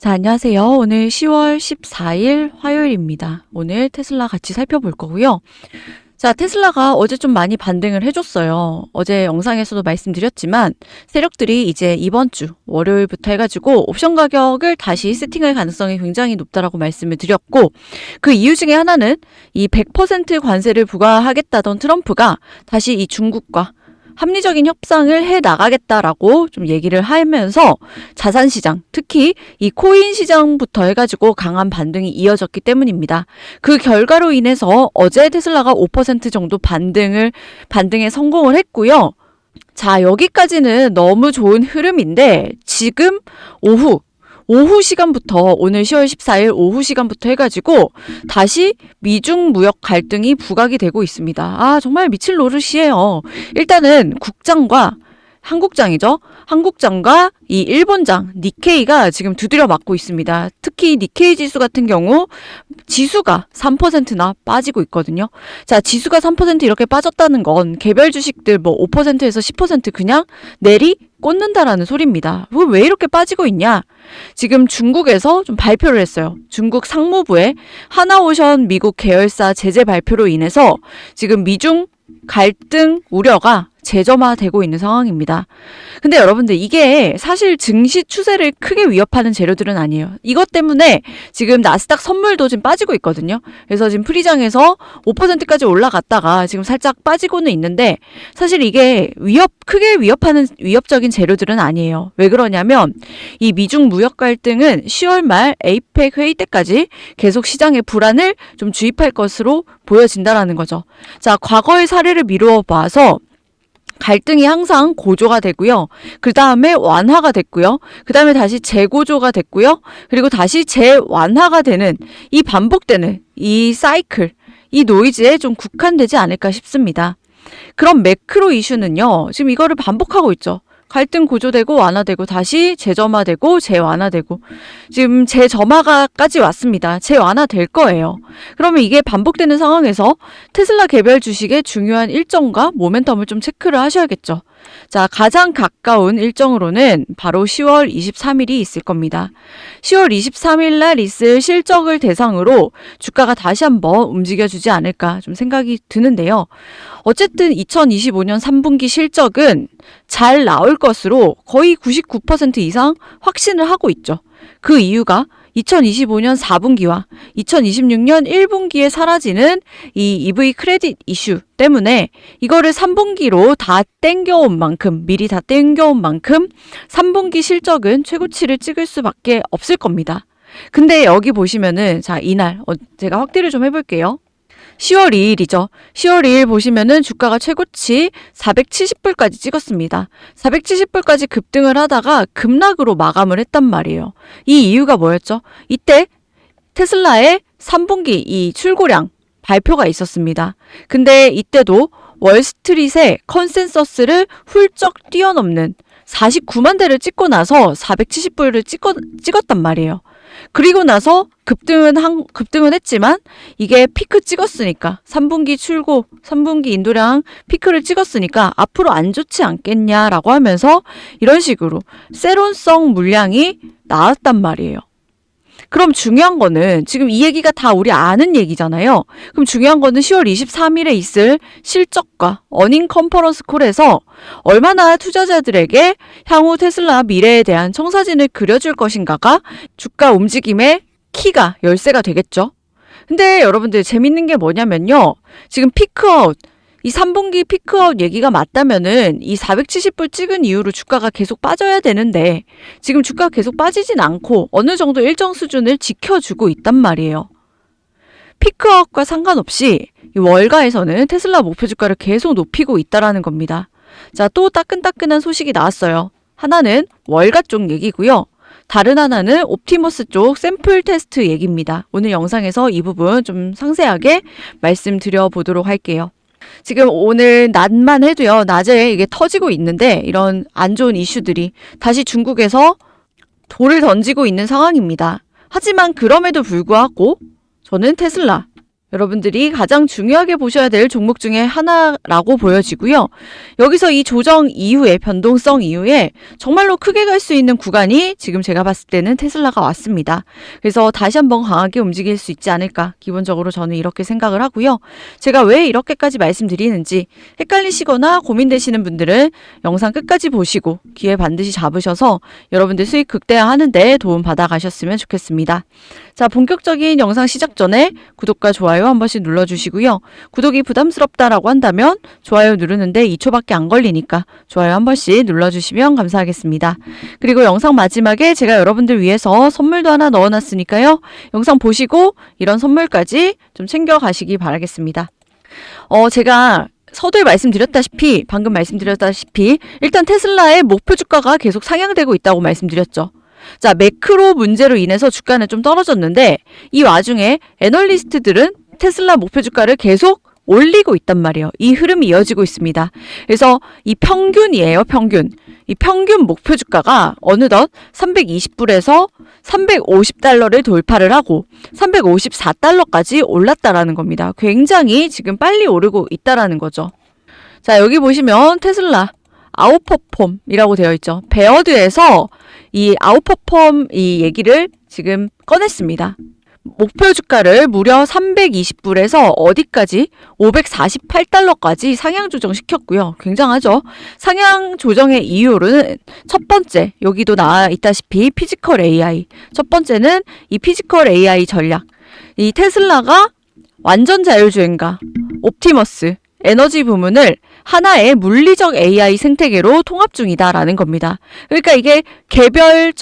자, 안녕하세요. 오늘 10월 14일 화요일입니다. 오늘 테슬라 같이 살펴볼 거고요. 자, 테슬라가 어제 좀 많이 반등을 해줬어요. 어제 영상에서도 말씀드렸지만 세력들이 이제 이번 주 월요일부터 해가지고 옵션 가격을 다시 세팅할 가능성이 굉장히 높다라고 말씀을 드렸고, 그 이유 중에 하나는 이 100% 관세를 부과하겠다던 트럼프가 다시 이 중국과 합리적인 협상을 해 나가겠다라고 좀 얘기를 하면서 자산시장, 특히 이 코인 시장부터 해가지고 강한 반등이 이어졌기 때문입니다. 그 결과로 인해서 어제 테슬라가 5% 정도 반등에 성공을 했고요. 자, 여기까지는 너무 좋은 흐름인데 지금 오후 시간부터, 오늘 10월 14일 오후 시간부터 해가지고 다시 미중 무역 갈등이 부각이 되고 있습니다. 아, 정말 미칠 노릇이에요. 일단은 국장과 한국장이죠. 한국장과 이 일본장 니케이가 지금 두드려 맞고 있습니다. 특히 니케이 지수 같은 경우 지수가 3%나 빠지고 있거든요. 자, 지수가 3% 이렇게 빠졌다는 건 개별 주식들 뭐 5%에서 10% 그냥 꽂는다라는 소리입니다. 왜 이렇게 빠지고 있냐? 지금 중국에서 좀 발표를 했어요. 중국 상무부의 하나오션 미국 계열사 제재 발표로 인해서 지금 미중 갈등 우려가 재점화되고 있는 상황입니다. 근데 여러분들, 이게 사실 증시 추세를 크게 위협하는 재료들은 아니에요. 이것 때문에 지금 나스닥 선물도 지금 빠지고 있거든요. 그래서 지금 프리장에서 5%까지 올라갔다가 지금 살짝 빠지고는 있는데, 사실 이게 크게 위협하는 위협적인 재료들은 아니에요. 왜 그러냐면 이 미중 무역 갈등은 10월 말 에이펙 회의 때까지 계속 시장의 불안을 좀 주입할 것으로 보여진다라는 거죠. 자, 과거의 사례를 미루어 봐서 갈등이 항상 고조가 되고요. 그 다음에 완화가 됐고요. 그 다음에 다시 재고조가 됐고요. 그리고 다시 재완화가 되는 이 반복되는 이 사이클, 이 노이즈에 좀 국한되지 않을까 싶습니다. 그럼 매크로 이슈는요, 지금 이거를 반복하고 있죠. 갈등 고조되고 완화되고 다시 재점화되고 재완화되고, 지금 재점화까지 왔습니다. 재완화될 거예요. 그러면 이게 반복되는 상황에서 테슬라 개별 주식의 중요한 일정과 모멘텀을 좀 체크를 하셔야겠죠. 자, 가장 가까운 일정으로는 바로 10월 23일이 있을 겁니다. 10월 23일 날 있을 실적을 대상으로 주가가 다시 한번 움직여주지 않을까 좀 생각이 드는데요. 어쨌든 2025년 3분기 실적은 잘 나올 것으로 거의 99% 이상 확신을 하고 있죠. 그 이유가 2025년 4분기와 2026년 1분기에 사라지는 이 EV 크레딧 이슈 때문에 이거를 3분기로 다 땡겨온 만큼, 미리 다 땡겨온 만큼 3분기 실적은 최고치를 찍을 수밖에 없을 겁니다. 근데 여기 보시면은, 자, 이날 제가 확대를 좀 해볼게요. 10월 2일이죠. 10월 2일 보시면은 주가가 최고치 470불까지 찍었습니다. 470불까지 급등을 하다가 급락으로 마감을 했단 말이에요. 이 이유가 뭐였죠? 이때 테슬라의 3분기 이 출고량 발표가 있었습니다. 근데 이때도 월스트릿의 컨센서스를 훌쩍 뛰어넘는 49만 대를 찍고 나서 470불을 찍었단 말이에요. 그리고 나서 급등은 했지만 이게 피크 찍었으니까 3분기 인도량 피크를 찍었으니까 앞으로 안 좋지 않겠냐라고 하면서 이런 식으로 세론성 물량이 나왔단 말이에요. 그럼 중요한 거는, 지금 이 얘기가 다 우리 아는 얘기잖아요. 그럼 중요한 거는 10월 23일에 있을 실적과 어닝 컨퍼런스 콜에서 얼마나 투자자들에게 향후 테슬라 미래에 대한 청사진을 그려줄 것인가가 주가 움직임의 키가 열쇠가 되겠죠. 근데 여러분들, 재밌는 게 뭐냐면요, 지금 피크아웃, 이 3분기 피크아웃 얘기가 맞다면은 이 470불 찍은 이후로 주가가 계속 빠져야 되는데 지금 주가가 계속 빠지진 않고 어느 정도 일정 수준을 지켜주고 있단 말이에요. 피크아웃과 상관없이 이 월가에서는 테슬라 목표 주가를 계속 높이고 있다라는 겁니다. 자, 또 따끈따끈한 소식이 나왔어요. 하나는 월가 쪽 얘기고요. 다른 하나는 옵티머스 쪽 샘플 테스트 얘기입니다. 오늘 영상에서 이 부분 좀 상세하게 말씀드려 보도록 할게요. 지금 오늘 낮만 해도요, 낮에 이게 터지고 있는데 이런 안 좋은 이슈들이 다시 중국에서 돌을 던지고 있는 상황입니다. 하지만 그럼에도 불구하고 저는 테슬라 여러분들이 가장 중요하게 보셔야 될 종목 중에 하나라고 보여지고요. 여기서 이 조정 이후에, 변동성 이후에 정말로 크게 갈 수 있는 구간이 지금 제가 봤을 때는 테슬라가 왔습니다. 그래서 다시 한번 강하게 움직일 수 있지 않을까, 기본적으로 저는 이렇게 생각을 하고요. 제가 왜 이렇게까지 말씀드리는지 헷갈리시거나 고민되시는 분들은 영상 끝까지 보시고 기회 반드시 잡으셔서 여러분들 수익 극대화하는 데 도움 받아 가셨으면 좋겠습니다. 자, 본격적인 영상 시작 전에 구독과 좋아요 한 번씩 눌러주시고요. 구독이 부담스럽다라고 한다면 좋아요 누르는데 2초밖에 안 걸리니까 좋아요 한 번씩 눌러주시면 감사하겠습니다. 그리고 영상 마지막에 제가 여러분들 위해서 선물도 하나 넣어놨으니까요. 영상 보시고 이런 선물까지 좀 챙겨가시기 바라겠습니다. 제가 서두에 방금 말씀드렸다시피 일단 테슬라의 목표 주가가 계속 상향되고 있다고 말씀드렸죠. 자, 매크로 문제로 인해서 주가는 좀 떨어졌는데 이 와중에 애널리스트들은 테슬라 목표 주가를 계속 올리고 있단 말이에요. 이 흐름이 이어지고 있습니다. 그래서 이 평균이에요, 평균. 이 평균 목표 주가가 어느덧 320불에서 350달러를 돌파를 하고 354달러까지 올랐다라는 겁니다. 굉장히 지금 빨리 오르고 있다라는 거죠. 자, 여기 보시면 테슬라 아웃퍼폼이라고 되어 있죠. 베어드에서 이 아웃퍼폼 이 얘기를 지금 꺼냈습니다. 목표 주가를 무려 320불에서 어디까지? 548달러까지 상향 조정시켰고요. 굉장하죠? 상향 조정의 이유로는 첫 번째, 여기도 나와 있다시피 피지컬 AI. 첫 번째는 이 피지컬 AI 전략. 이 테슬라가 완전 자율주행과 옵티머스, 에너지 부문을 하나의 물리적 AI 생태계로 통합 중이다라는 겁니다. 그러니까 이게 개별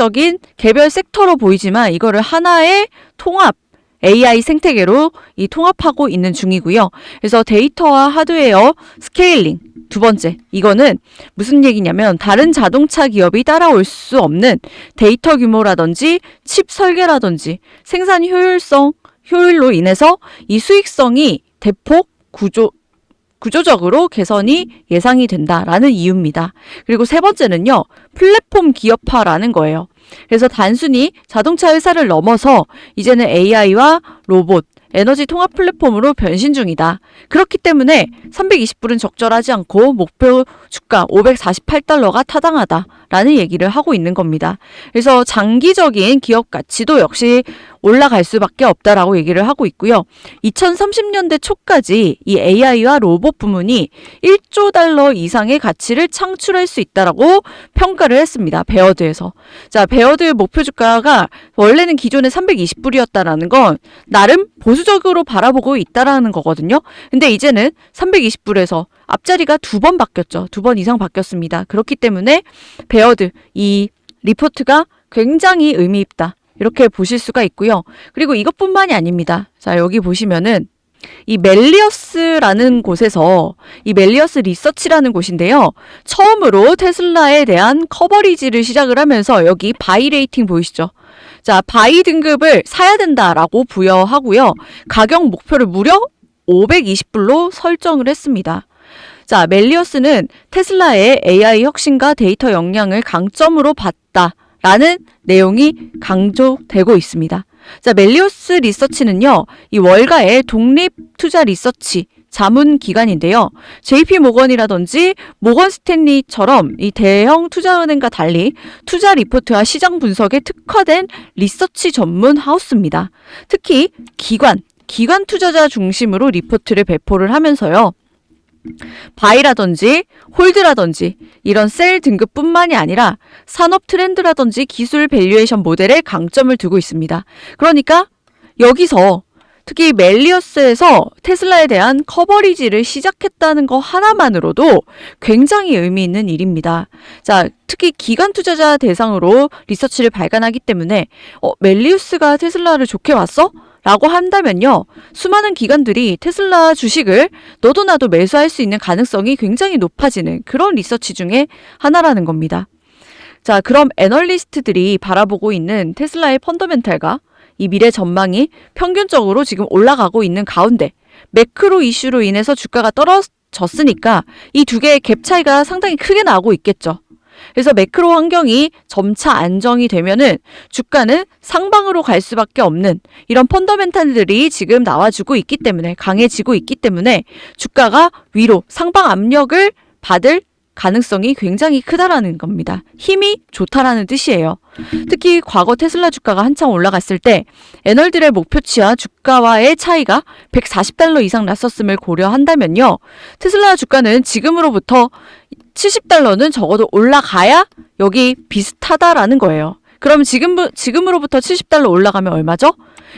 섹터로 보이지만 이거를 하나의 통합 AI 생태계로 통합하고 있는 중이고요. 그래서 데이터와 하드웨어 스케일링. 두 번째, 이거는 무슨 얘기냐면 다른 자동차 기업이 따라올 수 없는 데이터 규모라든지 칩 설계라든지 생산 효율로 인해서 이 수익성이 대폭 구조적으로 개선이 예상이 된다라는 이유입니다. 그리고 세 번째는요, 플랫폼 기업화라는 거예요. 그래서 단순히 자동차 회사를 넘어서 이제는 AI와 로봇, 에너지 통합 플랫폼으로 변신 중이다. 그렇기 때문에 320불은 적절하지 않고 목표 주가 548달러가 타당하다라는 얘기를 하고 있는 겁니다. 그래서 장기적인 기업 가치도 역시 올라갈 수밖에 없다라고 얘기를 하고 있고요. 2030년대 초까지 이 AI와 로봇 부문이 1조 달러 이상의 가치를 창출할 수 있다라고 평가를 했습니다. 베어드에서. 자, 베어드의 목표 주가가 원래는 기존에 320불이었다라는 건 나름 보수적으로 바라보고 있다라는 거거든요. 근데 이제는 320불에서 앞자리가 2번 바뀌었죠. 2번 이상 바뀌었습니다. 그렇기 때문에 베어드 이 리포트가 굉장히 의미 있다. 이렇게 보실 수가 있고요. 그리고 이것뿐만이 아닙니다. 자, 여기 보시면은 이 멜리어스라는 곳에서 이 멜리어스 리서치라는 곳인데요. 처음으로 테슬라에 대한 커버리지를 시작을 하면서 여기 바이 레이팅 보이시죠? 자, 바이 등급을 사야 된다라고 부여하고요. 가격 목표를 무려 520불로 설정을 했습니다. 자, 멜리어스는 테슬라의 AI 혁신과 데이터 역량을 강점으로 봤다라는 내용이 강조되고 있습니다. 자, 멜리어스 리서치는요, 이 월가의 독립 투자 리서치 자문 기관인데요. JP 모건이라든지 모건 스탠리처럼 이 대형 투자은행과 달리 투자 리포트와 시장 분석에 특화된 리서치 전문 하우스입니다. 특히 기관 투자자 중심으로 리포트를 배포를 하면서요. 바이라든지 홀드라든지 이런 셀 등급뿐만이 아니라 산업 트렌드라든지 기술 밸류에이션 모델에 강점을 두고 있습니다. 그러니까 여기서 특히 멜리어스에서 테슬라에 대한 커버리지를 시작했다는 거 하나만으로도 굉장히 의미 있는 일입니다. 자, 특히 기관 투자자 대상으로 리서치를 발간하기 때문에 멜리우스가 테슬라를 좋게 봤어? 라고 한다면요. 수많은 기관들이 테슬라 주식을 너도 나도 매수할 수 있는 가능성이 굉장히 높아지는 그런 리서치 중에 하나라는 겁니다. 자, 그럼 애널리스트들이 바라보고 있는 테슬라의 펀더멘탈과 이 미래 전망이 평균적으로 지금 올라가고 있는 가운데 매크로 이슈로 인해서 주가가 떨어졌으니까 이 두 개의 갭 차이가 상당히 크게 나고 있겠죠. 그래서 매크로 환경이 점차 안정이 되면은 주가는 상방으로 갈 수밖에 없는 이런 펀더멘탈들이 지금 나와주고 있기 때문에, 강해지고 있기 때문에 주가가 위로 상방 압력을 받을 가능성이 굉장히 크다라는 겁니다. 힘이 좋다라는 뜻이에요. 특히 과거 테슬라 주가가 한창 올라갔을 때 애널들의 목표치와 주가와의 차이가 $140 이상 났었음을 고려한다면요, 테슬라 주가는 지금으로부터 $70는 적어도 올라가야 여기 비슷하다라는 거예요. 그럼 지금으로부터 $70 올라가면 얼마죠?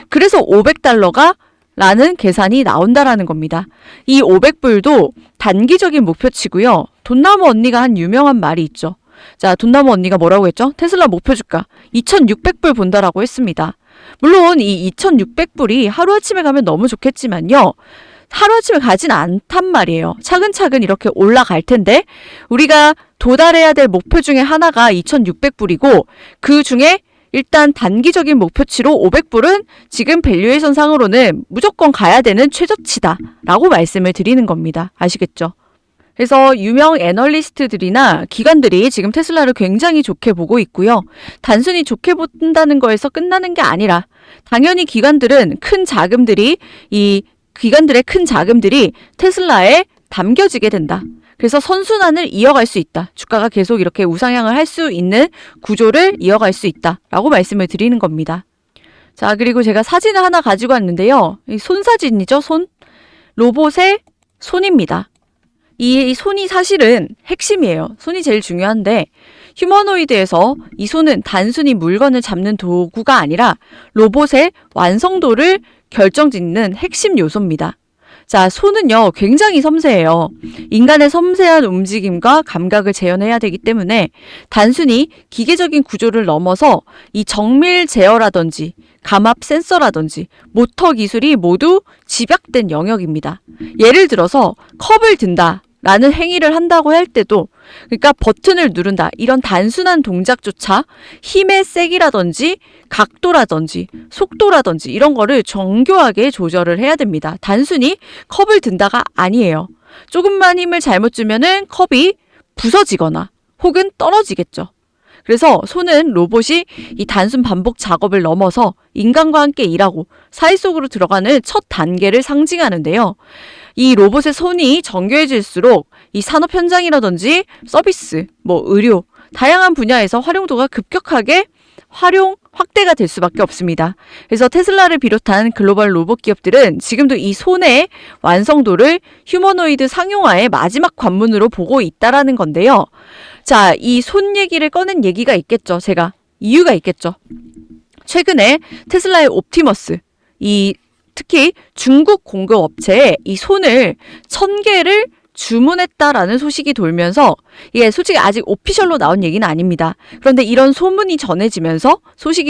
그래서 $500가 라는 계산이 나온다라는 겁니다. 이 500불도 단기적인 목표치고요. 돈나무 언니가 한 유명한 말이 있죠. 자, 돈나무 언니가 뭐라고 했죠? 테슬라 목표 주가 2,600불 본다라고 했습니다. 물론 이 2,600불이 하루아침에 가면 너무 좋겠지만요, 하루아침에 가진 않단 말이에요. 차근차근 이렇게 올라갈 텐데, 우리가 도달해야 될 목표 중에 하나가 2,600불이고 그 중에 일단 단기적인 목표치로 500불은 지금 밸류에이션 상으로는 무조건 가야 되는 최저치다라고 말씀을 드리는 겁니다. 아시겠죠? 그래서 유명 애널리스트들이나 기관들이 지금 테슬라를 굉장히 좋게 보고 있고요. 단순히 좋게 본다는 거에서 끝나는 게 아니라 당연히 기관들의 큰 자금들이 테슬라에 담겨지게 된다. 그래서 선순환을 이어갈 수 있다. 주가가 계속 이렇게 우상향을 할 수 있는 구조를 이어갈 수 있다라고 말씀을 드리는 겁니다. 자, 그리고 제가 사진을 하나 가지고 왔는데요. 이 손 사진이죠, 손. 로봇의 손입니다. 이 손이 사실은 핵심이에요. 손이 제일 중요한데, 휴머노이드에서 이 손은 단순히 물건을 잡는 도구가 아니라 로봇의 완성도를 결정짓는 핵심 요소입니다. 자, 손은요, 굉장히 섬세해요. 인간의 섬세한 움직임과 감각을 재현해야 되기 때문에 단순히 기계적인 구조를 넘어서 이 정밀 제어라든지 감압 센서라든지 모터 기술이 모두 집약된 영역입니다. 예를 들어서 컵을 든다 라는 행위를 한다고 할 때도, 그러니까 버튼을 누른다, 이런 단순한 동작조차 힘의 세기라든지 각도라든지 속도라든지 이런 거를 정교하게 조절을 해야 됩니다. 단순히 컵을 든다가 아니에요. 조금만 힘을 잘못 주면은 컵이 부서지거나 혹은 떨어지겠죠. 그래서 손은 로봇이 이 단순 반복 작업을 넘어서 인간과 함께 일하고 사회 속으로 들어가는 첫 단계를 상징하는데요. 이 로봇의 손이 정교해질수록 이 산업 현장이라든지 서비스, 의료, 다양한 분야에서 활용도가 급격하게 확대가 될 수밖에 없습니다. 그래서 테슬라를 비롯한 글로벌 로봇 기업들은 지금도 이 손의 완성도를 휴머노이드 상용화의 마지막 관문으로 보고 있다라는 건데요. 자, 이 손 얘기를 꺼낸 얘기가 있겠죠. 이유가 있겠죠. 최근에 테슬라의 옵티머스, 특히 중국 공급 업체에 이 손을 1,000개를 주문했다라는 소식이 돌면서, 이게 솔직히 아직 오피셜로 나온 얘기는 아닙니다. 그런데 이런 소식이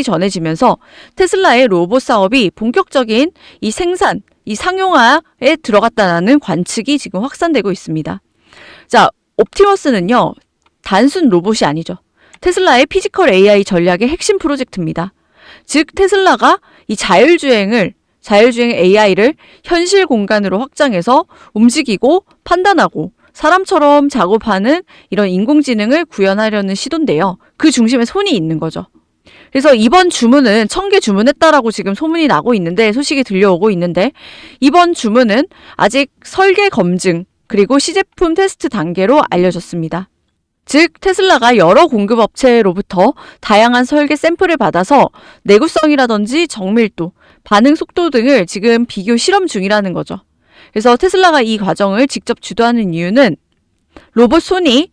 전해지면서 테슬라의 로봇 사업이 본격적인 이 생산, 이 상용화에 들어갔다는 관측이 지금 확산되고 있습니다. 자, 옵티머스는요, 단순 로봇이 아니죠. 테슬라의 피지컬 AI 전략의 핵심 프로젝트입니다. 즉, 테슬라가 이 자율주행 AI를 현실 공간으로 확장해서 움직이고 판단하고 사람처럼 작업하는 이런 인공지능을 구현하려는 시도인데요. 그 중심에 손이 있는 거죠. 그래서 이번 주문은 1,000개 주문했다라고 지금 소식이 들려오고 있는데, 이번 주문은 아직 설계 검증 그리고 시제품 테스트 단계로 알려졌습니다. 즉, 테슬라가 여러 공급업체로부터 다양한 설계 샘플을 받아서 내구성이라든지 정밀도, 반응 속도 등을 지금 비교 실험 중이라는 거죠. 그래서 테슬라가 이 과정을 직접 주도하는 이유는 로봇 손이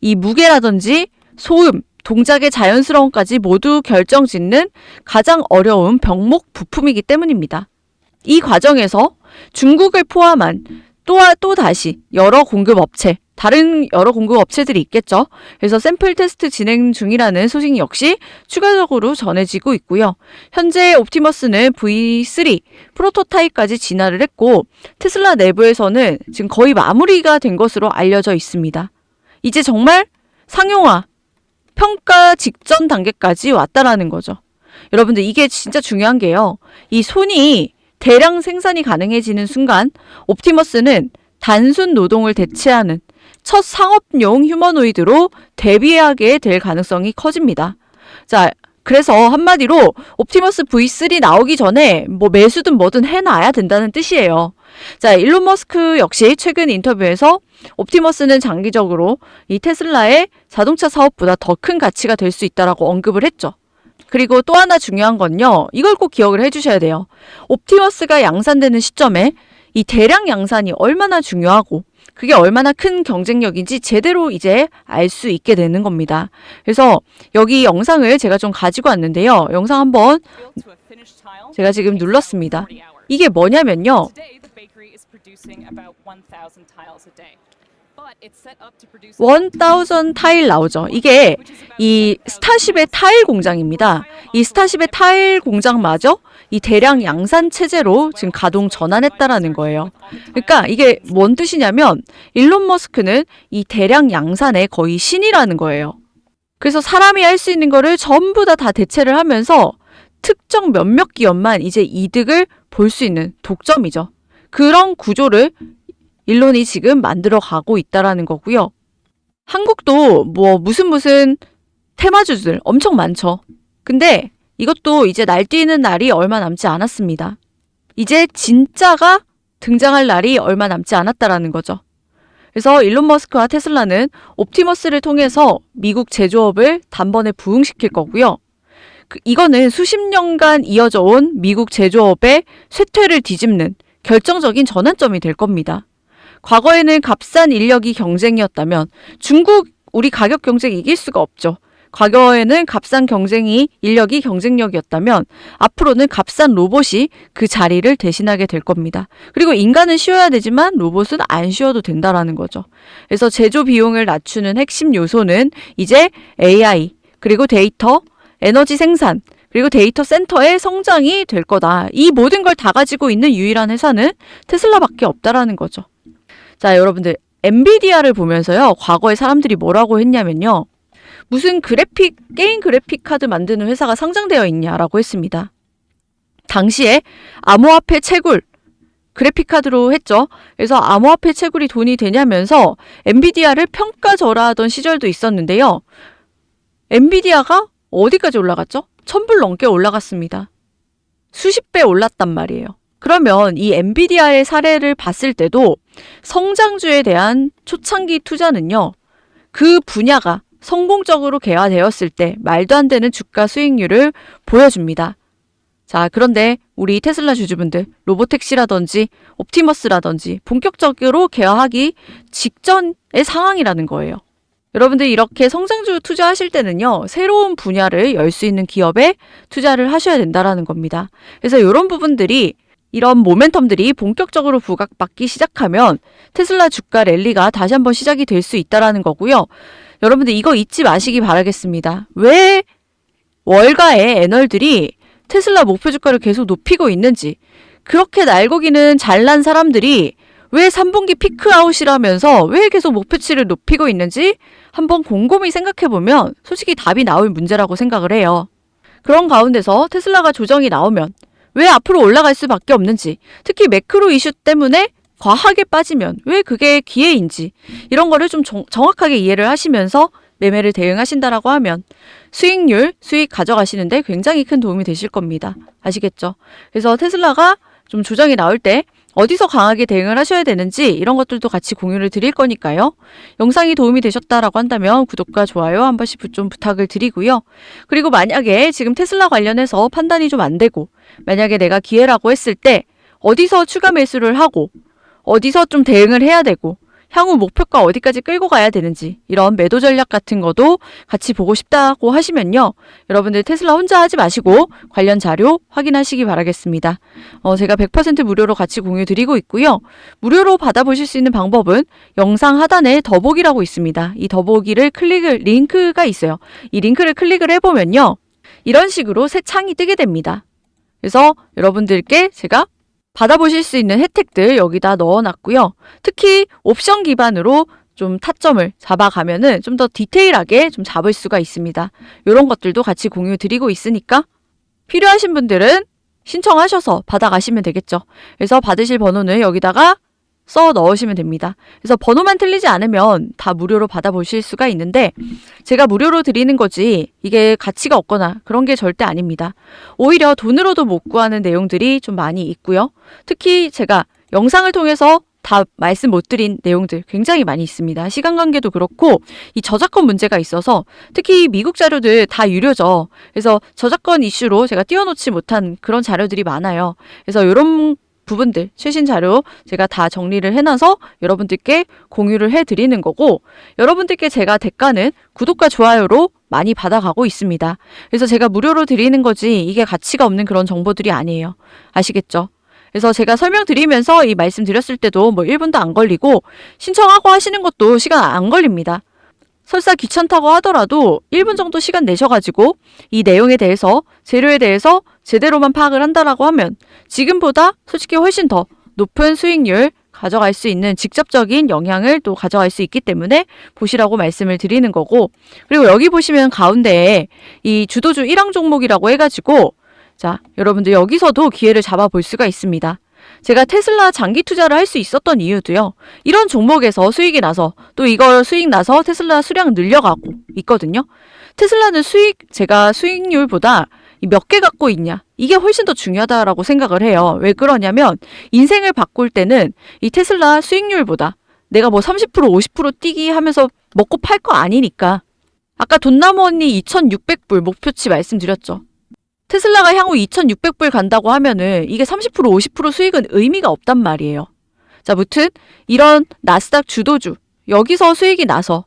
이 무게라든지 소음, 동작의 자연스러움까지 모두 결정짓는 가장 어려운 병목 부품이기 때문입니다. 이 과정에서 중국을 포함한 또다시 다른 여러 공급업체들이 있겠죠. 그래서 샘플 테스트 진행 중이라는 소식 역시 추가적으로 전해지고 있고요. 현재 옵티머스는 V3 프로토타입까지 진화를 했고, 테슬라 내부에서는 지금 거의 마무리가 된 것으로 알려져 있습니다. 이제 정말 상용화, 평가 직전 단계까지 왔다라는 거죠. 여러분들, 이게 진짜 중요한 게요. 이 손이 대량 생산이 가능해지는 순간 옵티머스는 단순 노동을 대체하는 첫 상업용 휴머노이드로 데뷔하게 될 가능성이 커집니다. 자, 그래서 한마디로 옵티머스 V3 나오기 전에 뭐 매수든 뭐든 해놔야 된다는 뜻이에요. 자, 일론 머스크 역시 최근 인터뷰에서 옵티머스는 장기적으로 이 테슬라의 자동차 사업보다 더 큰 가치가 될 수 있다라고 언급을 했죠. 그리고 또 하나 중요한 건요. 이걸 꼭 기억을 해주셔야 돼요. 옵티머스가 양산되는 시점에 이 대량 양산이 얼마나 중요하고 그게 얼마나 큰 경쟁력인지 제대로 이제 알 수 있게 되는 겁니다. 그래서 여기 영상을 제가 좀 가지고 왔는데요. 영상 한번 제가 지금 눌렀습니다. 이게 뭐냐면요. 1000 타일 나오죠. 이게 이 스타쉽의 타일 공장입니다. 이 스타쉽의 타일 공장마저 이 대량 양산 체제로 지금 가동 전환했다라는 거예요. 그러니까 이게 뭔 뜻이냐면 일론 머스크는 이 대량 양산의 거의 신이라는 거예요. 그래서 사람이 할 수 있는 거를 전부 다 대체를 하면서 특정 몇몇 기업만 이제 이득을 볼 수 있는 독점이죠. 그런 구조를 일론이 지금 만들어 가고 있다라는 거고요. 한국도 뭐 무슨 테마주들 엄청 많죠. 근데 이것도 이제 날뛰는 날이 얼마 남지 않았습니다. 이제 진짜가 등장할 날이 얼마 남지 않았다라는 거죠. 그래서 일론 머스크와 테슬라는 옵티머스를 통해서 미국 제조업을 단번에 부흥시킬 거고요. 이거는 수십 년간 이어져 온 미국 제조업의 쇠퇴를 뒤집는 결정적인 전환점이 될 겁니다. 과거에는 값싼 인력이 경쟁이었다면 중국 우리 가격 경쟁 이길 수가 없죠. 과거에는 값싼 인력이 경쟁력이었다면 앞으로는 값싼 로봇이 그 자리를 대신하게 될 겁니다. 그리고 인간은 쉬어야 되지만 로봇은 안 쉬어도 된다라는 거죠. 그래서 제조 비용을 낮추는 핵심 요소는 이제 AI, 그리고 데이터, 에너지 생산, 그리고 데이터 센터의 성장이 될 거다. 이 모든 걸 다 가지고 있는 유일한 회사는 테슬라밖에 없다라는 거죠. 자, 여러분들 엔비디아를 보면서요. 과거에 사람들이 뭐라고 했냐면요. 무슨 게임 그래픽 카드 만드는 회사가 상장되어 있냐라고 했습니다. 당시에 암호화폐 채굴, 그래픽 카드로 했죠. 그래서 암호화폐 채굴이 돈이 되냐면서 엔비디아를 평가절하하던 시절도 있었는데요. 엔비디아가 어디까지 올라갔죠? 1000불 넘게 올라갔습니다. 수십 배 올랐단 말이에요. 그러면 이 엔비디아의 사례를 봤을 때도 성장주에 대한 초창기 투자는요. 그 분야가 성공적으로 개화되었을 때 말도 안 되는 주가 수익률을 보여줍니다. 자, 그런데 우리 테슬라 주주분들, 로보택시라든지 옵티머스라든지 본격적으로 개화하기 직전의 상황이라는 거예요. 여러분들 이렇게 성장주 투자하실 때는요. 새로운 분야를 열 수 있는 기업에 투자를 하셔야 된다라는 겁니다. 그래서 이런 부분들이 이런 모멘텀들이 본격적으로 부각받기 시작하면 테슬라 주가 랠리가 다시 한번 시작이 될 수 있다라는 거고요. 여러분들 이거 잊지 마시기 바라겠습니다. 왜 월가의 애널들이 테슬라 목표 주가를 계속 높이고 있는지, 그렇게 날고기는 잘난 사람들이 왜 3분기 피크아웃이라면서 왜 계속 목표치를 높이고 있는지 한번 곰곰이 생각해보면 솔직히 답이 나올 문제라고 생각을 해요. 그런 가운데서 테슬라가 조정이 나오면 왜 앞으로 올라갈 수밖에 없는지, 특히 매크로 이슈 때문에 과하게 빠지면 왜 그게 기회인지, 이런 거를 좀 정확하게 이해를 하시면서 매매를 대응하신다라고 하면 수익 가져가시는데 굉장히 큰 도움이 되실 겁니다. 아시겠죠? 그래서 테슬라가 좀 조정이 나올 때 어디서 강하게 대응을 하셔야 되는지 이런 것들도 같이 공유를 드릴 거니까요. 영상이 도움이 되셨다라고 한다면 구독과 좋아요 한 번씩 좀 부탁을 드리고요. 그리고 만약에 지금 테슬라 관련해서 판단이 좀 안 되고 만약에 내가 기회라고 했을 때 어디서 추가 매수를 하고 어디서 좀 대응을 해야 되고 향후 목표가 어디까지 끌고 가야 되는지 이런 매도 전략 같은 것도 같이 보고 싶다고 하시면요. 여러분들 테슬라 혼자 하지 마시고 관련 자료 확인하시기 바라겠습니다. 제가 100% 무료로 같이 공유 드리고 있고요. 무료로 받아보실 수 있는 방법은 영상 하단에 더보기라고 있습니다. 이 더보기를 링크가 있어요. 이 링크를 클릭을 해보면요. 이런 식으로 새 창이 뜨게 됩니다. 그래서 여러분들께 제가 받아보실 수 있는 혜택들 여기다 넣어놨고요. 특히 옵션 기반으로 좀 타점을 잡아가면은 좀 더 디테일하게 좀 잡을 수가 있습니다. 이런 것들도 같이 공유 드리고 있으니까 필요하신 분들은 신청하셔서 받아가시면 되겠죠. 그래서 받으실 번호는 여기다가 써 넣으시면 됩니다. 그래서 번호만 틀리지 않으면 다 무료로 받아보실 수가 있는데 제가 무료로 드리는 거지 이게 가치가 없거나 그런 게 절대 아닙니다. 오히려 돈으로도 못 구하는 내용들이 좀 많이 있고요. 특히 제가 영상을 통해서 다 말씀 못 드린 내용들 굉장히 많이 있습니다. 시간 관계도 그렇고 이 저작권 문제가 있어서 특히 미국 자료들 다 유료죠. 그래서 저작권 이슈로 제가 띄워놓지 못한 그런 자료들이 많아요. 그래서 이런 부분들 최신 자료 제가 다 정리를 해놔서 여러분들께 공유를 해드리는 거고 여러분들께 제가 대가는 구독과 좋아요로 많이 받아가고 있습니다. 그래서 제가 무료로 드리는 거지 이게 가치가 없는 그런 정보들이 아니에요. 아시겠죠? 그래서 제가 설명드리면서 이 말씀 드렸을 때도 뭐 1분도 안 걸리고 신청하고 하시는 것도 시간 안 걸립니다. 설사 귀찮다고 하더라도 1분 정도 시간 내셔가지고 이 내용에 대해서 재료에 대해서 제대로만 파악을 한다라고 하면 지금보다 솔직히 훨씬 더 높은 수익률 가져갈 수 있는 직접적인 영향을 또 가져갈 수 있기 때문에 보시라고 말씀을 드리는 거고 그리고 여기 보시면 가운데에 이 주도주 1항 종목이라고 해가지고 자, 여러분들 여기서도 기회를 잡아볼 수가 있습니다. 제가 테슬라 장기 투자를 할 수 있었던 이유도요. 이런 종목에서 수익이 나서 또 이걸 수익 나서 테슬라 수량 늘려가고 있거든요. 테슬라는 제가 수익률보다 몇 개 갖고 있냐 이게 훨씬 더 중요하다라고 생각을 해요. 왜 그러냐면 인생을 바꿀 때는 이 테슬라 수익률보다 내가 뭐 30% 50% 뛰기 하면서 먹고 팔 거 아니니까 아까 돈나무 언니 2,600불 목표치 말씀드렸죠. 테슬라가 향후 2,600불 간다고 하면은 이게 30% 50% 수익은 의미가 없단 말이에요. 자, 무튼 이런 나스닥 주도주 여기서 수익이 나서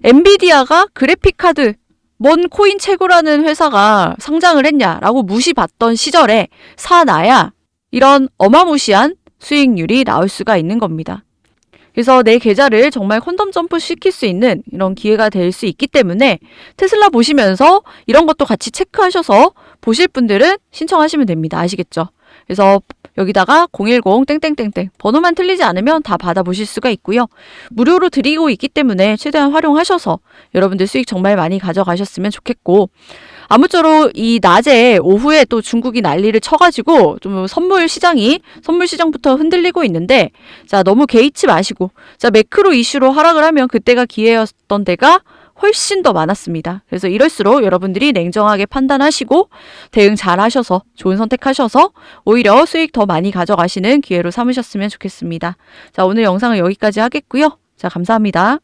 엔비디아가 그래픽카드 뭔 코인 최고라는 회사가 상장을 했냐라고 무시받던 시절에 사놔야 이런 어마무시한 수익률이 나올 수가 있는 겁니다. 그래서 내 계좌를 정말 콘덤 점프 시킬 수 있는 이런 기회가 될 수 있기 때문에 테슬라 보시면서 이런 것도 같이 체크하셔서 보실 분들은 신청하시면 됩니다. 아시겠죠? 그래서 여기다가 010 땡땡땡땡 번호만 틀리지 않으면 다 받아보실 수가 있고요. 무료로 드리고 있기 때문에 최대한 활용하셔서 여러분들 수익 정말 많이 가져가셨으면 좋겠고 아무쪼록 이 낮에 오후에 또 중국이 난리를 쳐가지고 좀 선물 시장부터 흔들리고 있는데 자 너무 개의치 마시고 자 매크로 이슈로 하락을 하면 그때가 기회였던 때가 훨씬 더 많았습니다. 그래서 이럴수록 여러분들이 냉정하게 판단하시고 대응 잘 하셔서 좋은 선택하셔서 오히려 수익 더 많이 가져가시는 기회로 삼으셨으면 좋겠습니다. 자 오늘 영상은 여기까지 하겠고요. 자 감사합니다.